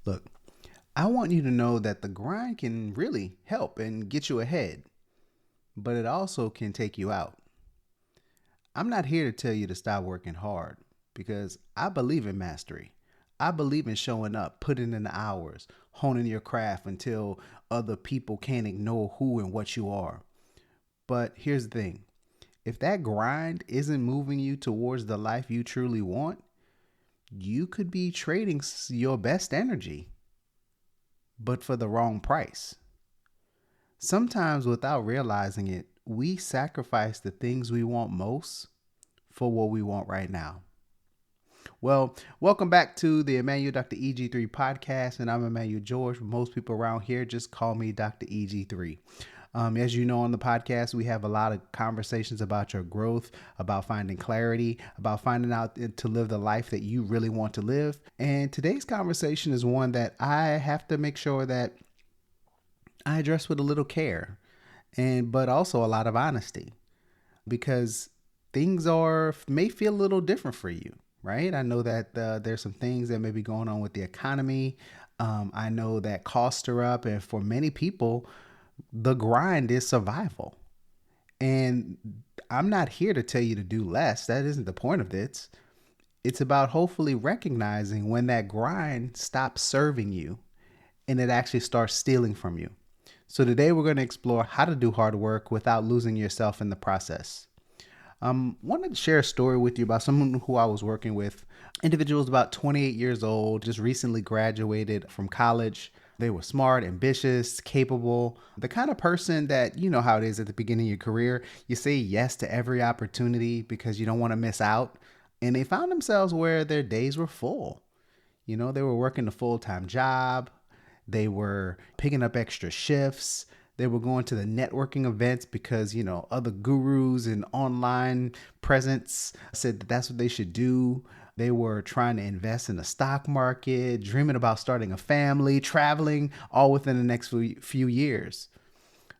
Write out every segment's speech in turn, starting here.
Look, I want you to know that the grind can really help and get you ahead, but it also can take you out. I'm not here to tell you to stop working hard because I believe in mastery. I believe in showing up, putting in the hours, honing your craft until other people can't ignore who and what you are. But here's the thing, if that grind isn't moving you towards the life you truly want, you could be trading your best energy, but for the wrong price. Sometimes, without realizing it, we sacrifice the things we want most for what we want right now. Well, welcome back to the Emmanuel Dr. EG3 podcast, and I'm Emmanuel George. Most people around here just call me Dr. EG3. As you know, on the podcast, we have a lot of conversations about your growth, about finding clarity, about finding out to live the life that you really want to live. And today's conversation is one that I have to make sure that I address with a little care, but also a lot of honesty, because things may feel a little different for you, right? I know that there's some things that may be going on with the economy. I know that costs are up, and for many people, the grind is survival. And I'm not here to tell you to do less. That isn't the point of this. It's about hopefully recognizing when that grind stops serving you and it actually starts stealing from you. So today we're going to explore how to do hard work without losing yourself in the process. Wanted to share a story with you about someone who I was working with. Individuals about 28 years old, just recently graduated from college. They were smart, ambitious, capable, the kind of person that, you know how it is at the beginning of your career. You say yes to every opportunity because you don't want to miss out. And they found themselves where their days were full. You know, they were working a full-time job. They were picking up extra shifts. They were going to the networking events because, you know, other gurus and online presence said that that's what they should do. They were trying to invest in the stock market, dreaming about starting a family, traveling, all within the next few years.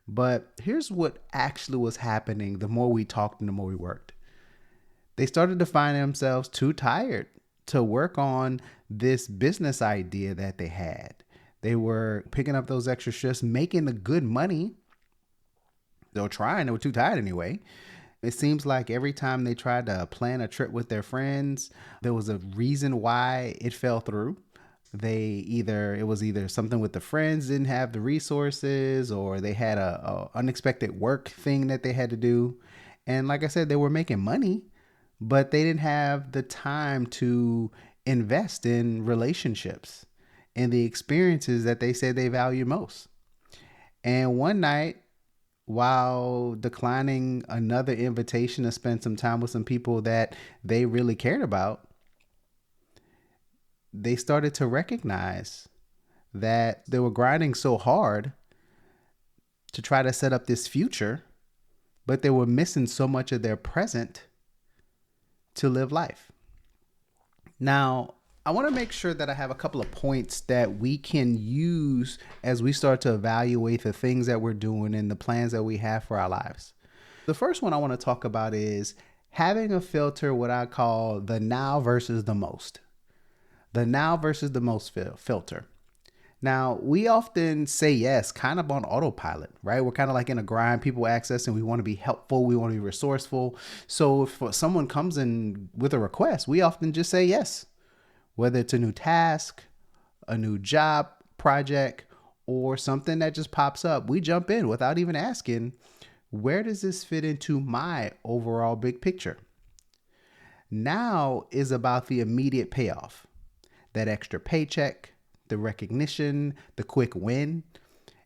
But here's what actually was happening the more we talked and the more we worked. They started to find themselves too tired to work on this business idea that they had. They were picking up those extra shifts, making the good money. They were trying. They were too tired anyway. It seems like every time they tried to plan a trip with their friends, there was a reason why it fell through. It was either something with the friends didn't have the resources, or they had a unexpected work thing that they had to do. And like I said, they were making money, but they didn't have the time to invest in relationships and the experiences that they said they value most. And one night, while declining another invitation to spend some time with some people that they really cared about, they started to recognize that they were grinding so hard to try to set up this future, but they were missing so much of their present to live life. Now, I want to make sure that I have a couple of points that we can use as we start to evaluate the things that we're doing and the plans that we have for our lives. The first one I want to talk about is having a filter, what I call the now versus the most. The now versus the most filter. Now, we often say yes, kind of on autopilot, right? We're kind of like in a grind. People ask us and we want to be helpful. We want to be resourceful. So if someone comes in with a request, we often just say yes. Whether it's a new task, a new job project, or something that just pops up, we jump in without even asking, where does this fit into my overall big picture? Now is about the immediate payoff, that extra paycheck, the recognition, the quick win.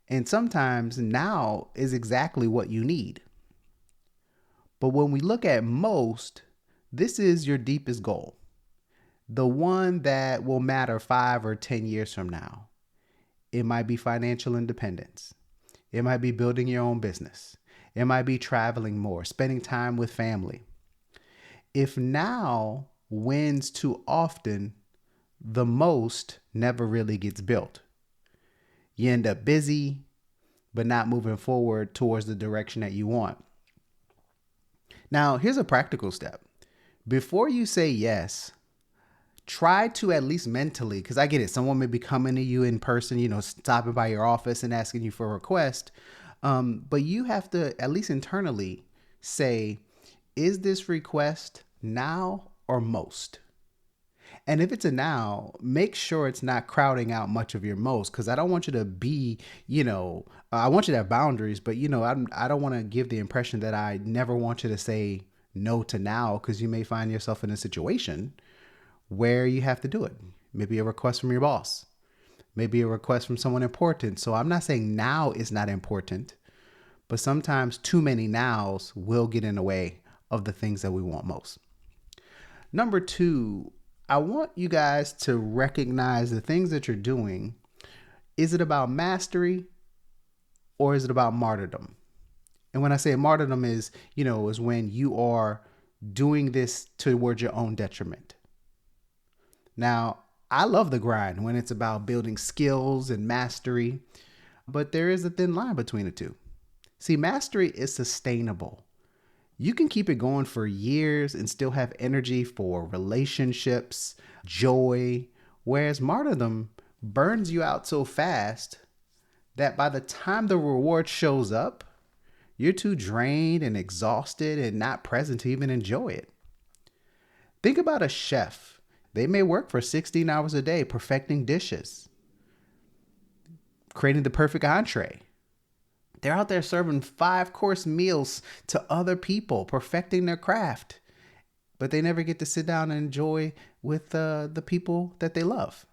And sometimes now is exactly what you need. But when we look at most, this is your deepest goal. The one that will matter 5 or 10 years from now. It might be financial independence. It might be building your own business. It might be traveling more, spending time with family. If now wins too often, the most never really gets built. You end up busy, but not moving forward towards the direction that you want. Now, here's a practical step. Before you say yes, try to at least mentally, because I get it. Someone may be coming to you in person, stopping by your office and asking you for a request. But you have to at least internally say, is this request now or most? And if it's a now, make sure it's not crowding out much of your most, because I don't want you to be, I want you to have boundaries, but, I don't want to give the impression that I never want you to say no to now, because you may find yourself in a situation where you have to do it. Maybe a request from your boss, maybe a request from someone important. So I'm not saying now is not important, but sometimes too many nows will get in the way of the things that we want most. Number 2, I want you guys to recognize the things that you're doing. Is it about mastery or is it about martyrdom? And when I say martyrdom is when you are doing this towards your own detriment. Now, I love the grind when it's about building skills and mastery, but there is a thin line between the two. See, mastery is sustainable. You can keep it going for years and still have energy for relationships, joy, whereas martyrdom burns you out so fast that by the time the reward shows up, you're too drained and exhausted and not present to even enjoy it. Think about a chef. They may work for 16 hours a day perfecting dishes, creating the perfect entree. They're out there serving 5-course meals to other people, perfecting their craft, but they never get to sit down and enjoy with the people that they love.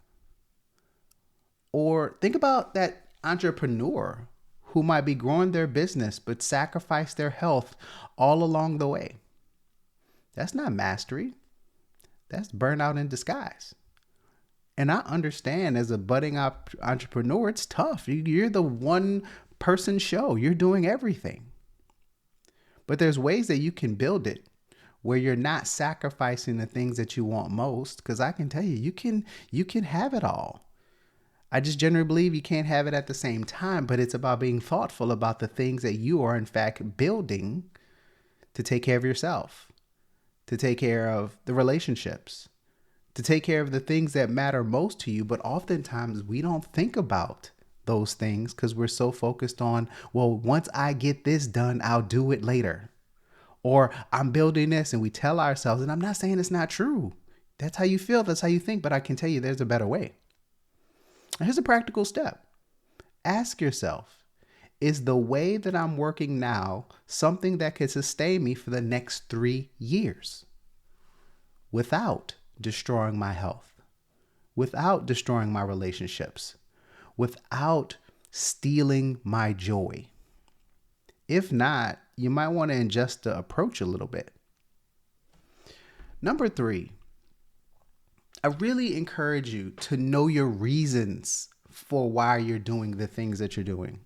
Or think about that entrepreneur who might be growing their business but sacrifice their health all along the way. That's not mastery. That's burnout in disguise. And I understand as a budding entrepreneur, it's tough. You're the one person show. You're doing everything. But there's ways that you can build it where you're not sacrificing the things that you want most. Because I can tell you, you can have it all. I just generally believe you can't have it at the same time, but it's about being thoughtful about the things that you are in fact building to take care of yourself, to take care of the relationships, to take care of the things that matter most to you. But oftentimes we don't think about those things because we're so focused on, well, once I get this done, I'll do it later. Or I'm building this, and we tell ourselves, and I'm not saying it's not true. That's how you feel. That's how you think. But I can tell you there's a better way. Here's a practical step. Ask yourself, is the way that I'm working now something that could sustain me for the next 3 years without destroying my health, without destroying my relationships, without stealing my joy? If not, you might want to adjust the approach a little bit. Number 3, I really encourage you to know your reasons for why you're doing the things that you're doing.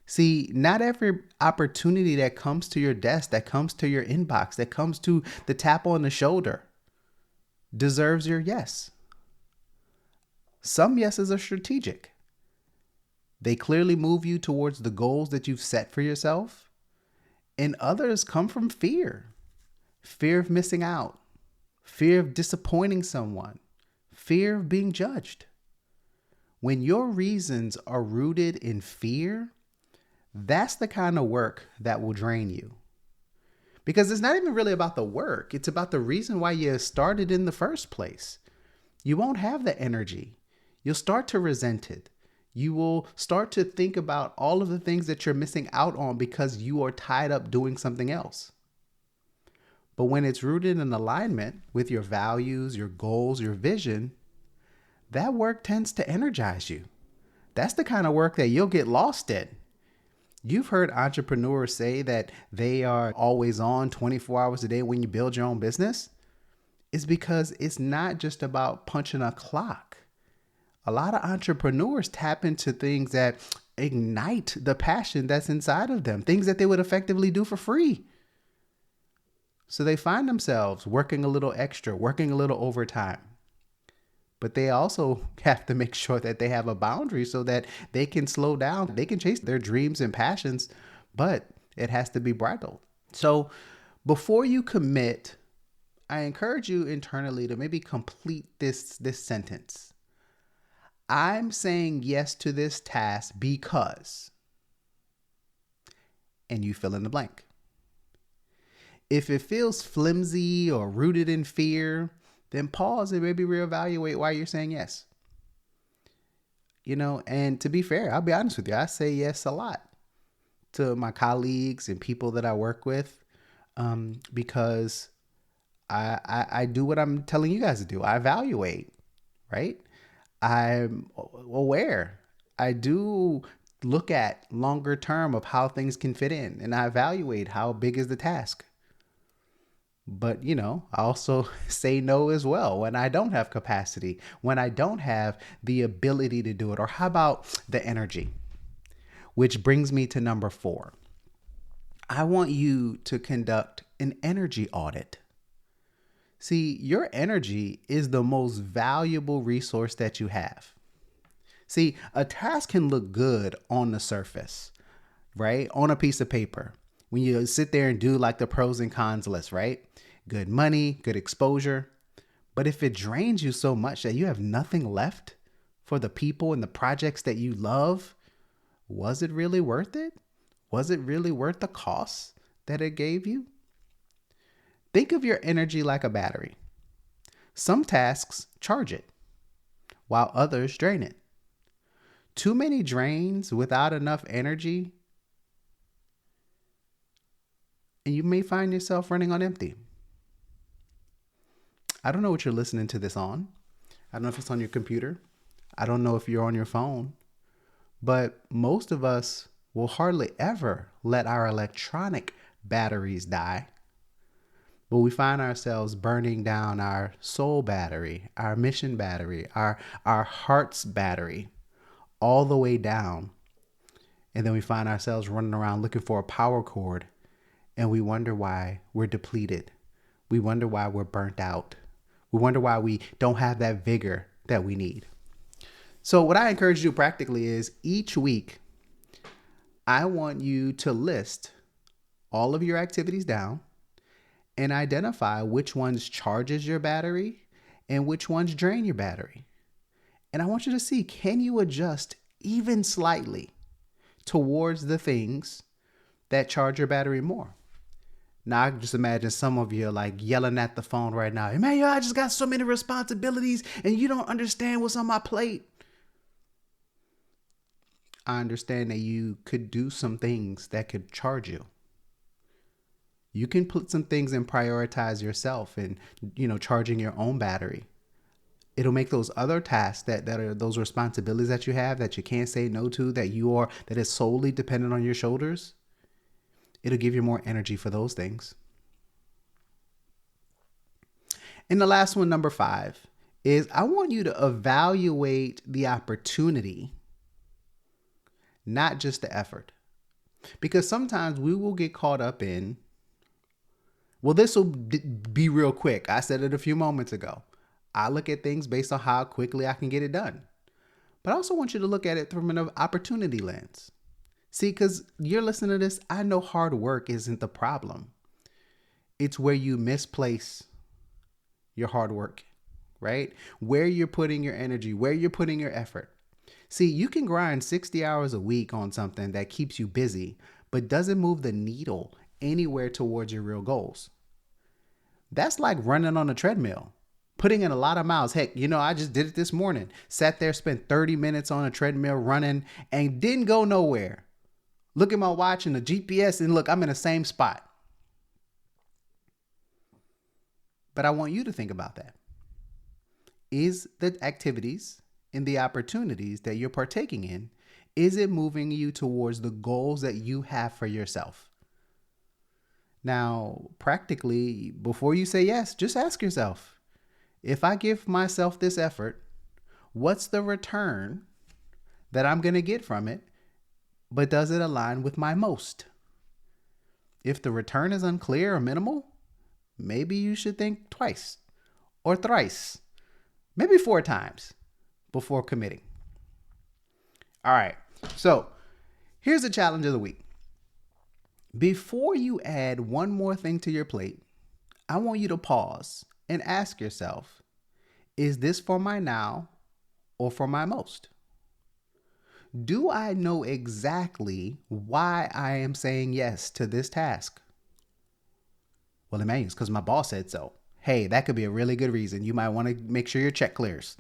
See, not every opportunity that comes to your desk, that comes to your inbox, that comes to the tap on the shoulder deserves your yes. Some yeses are strategic. They clearly move you towards the goals that you've set for yourself. And others come from fear of missing out, fear of disappointing someone, fear of being judged. When your reasons are rooted in fear, that's the kind of work that will drain you. Because it's not even really about the work. It's about the reason why you started in the first place. You won't have the energy. You'll start to resent it. You will start to think about all of the things that you're missing out on because you are tied up doing something else. But when it's rooted in alignment with your values, your goals, your vision, that work tends to energize you. That's the kind of work that you'll get lost in. You've heard entrepreneurs say that they are always on 24 hours a day when you build your own business. It's because it's not just about punching a clock. A lot of entrepreneurs tap into things that ignite the passion that's inside of them, things that they would effectively do for free. So they find themselves working a little extra, working a little overtime. But they also have to make sure that they have a boundary so that they can slow down. They can chase their dreams and passions, but it has to be bridled. So before you commit, I encourage you internally to maybe complete this sentence. I'm saying yes to this task because, and you fill in the blank. If it feels flimsy or rooted in fear, then pause and maybe reevaluate why you're saying yes. And to be fair, I'll be honest with you, I say yes a lot to my colleagues and people that I work with, because I do what I'm telling you guys to do. I evaluate, right? I'm aware. I do look at longer term of how things can fit in, and I evaluate how big is the task. But, I also say no as well when I don't have capacity, when I don't have the ability to do it. Or how about the energy? Which brings me to number 4. I want you to conduct an energy audit. See, your energy is the most valuable resource that you have. See, a task can look good on the surface, right? On a piece of paper. When you sit there and do like the pros and cons list, right? Good money, good exposure. But if it drains you so much that you have nothing left for the people and the projects that you love, was it really worth it? Was it really worth the cost that it gave you? Think of your energy like a battery. Some tasks charge it, while others drain it. Too many drains without enough energy, and you may find yourself running on empty. I don't know what you're listening to this on. I don't know if it's on your computer. I don't know if you're on your phone. But most of us will hardly ever let our electronic batteries die. But we find ourselves burning down our soul battery, our mission battery, our heart's battery, all the way down. And then we find ourselves running around looking for a power cord, and we wonder why we're depleted. We wonder why we're burnt out. We wonder why we don't have that vigor that we need. So what I encourage you to do practically is each week, I want you to list all of your activities down and identify which ones charges your battery and which ones drain your battery. And I want you to see, can you adjust even slightly towards the things that charge your battery more? Now, I can just imagine some of you are like yelling at the phone right now. Man, I just got so many responsibilities and you don't understand what's on my plate. I understand that you could do some things that could charge you. You can put some things and prioritize yourself and, charging your own battery. It'll make those other tasks that are those responsibilities that you have that you can't say no to, that is solely dependent on your shoulders. It'll give you more energy for those things. And the last one, number 5, is I want you to evaluate the opportunity, not just the effort. Because sometimes we will get caught up in, well, this will be real quick. I said it a few moments ago. I look at things based on how quickly I can get it done. But I also want you to look at it from an opportunity lens. See, because you're listening to this, I know hard work isn't the problem. It's where you misplace your hard work, right? Where you're putting your energy, where you're putting your effort. See, you can grind 60 hours a week on something that keeps you busy, but doesn't move the needle anywhere towards your real goals. That's like running on a treadmill, putting in a lot of miles. Heck, I just did it this morning. Sat there, spent 30 minutes on a treadmill running and didn't go nowhere. Look at my watch and the GPS and look, I'm in the same spot. But I want you to think about that. Is the activities and the opportunities that you're partaking in, is it moving you towards the goals that you have for yourself? Now, practically, before you say yes, just ask yourself, if I give myself this effort, what's the return that I'm going to get from it? But does it align with my most? If the return is unclear or minimal, maybe you should think twice or thrice, maybe 4 times before committing. All right. So here's the challenge of the week. Before you add one more thing to your plate, I want you to pause and ask yourself, is this for my now or for my most? Do I know exactly why I am saying yes to this task? Well, it may it's because my boss said so. Hey, that could be a really good reason. You might want to make sure your check clears.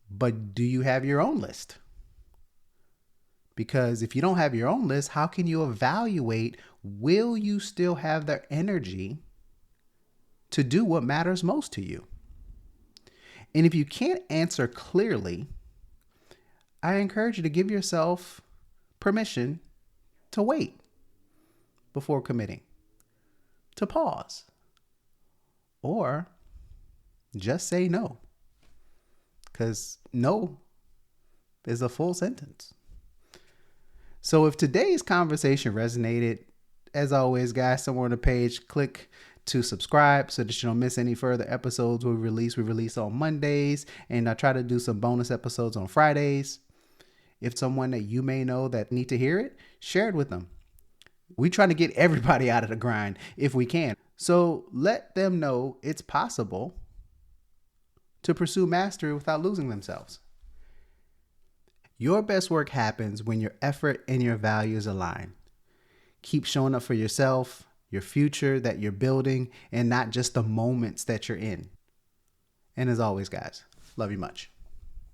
But do you have your own list? Because if you don't have your own list, how can you evaluate, will you still have the energy to do what matters most to you? And if you can't answer clearly, I encourage you to give yourself permission to wait before committing, to pause, or just say no. Because no is a full sentence. So if today's conversation resonated, as always, guys, somewhere on the page, click to subscribe so that you don't miss any further episodes we release. We release on Mondays, and I try to do some bonus episodes on Fridays. If someone that you may know that need to hear it, share it with them. We try to get everybody out of the grind if we can. So let them know it's possible to pursue mastery without losing themselves. Your best work happens when your effort and your values align. Keep showing up for yourself, your future that you're building, and not just the moments that you're in. And as always, guys, love you much.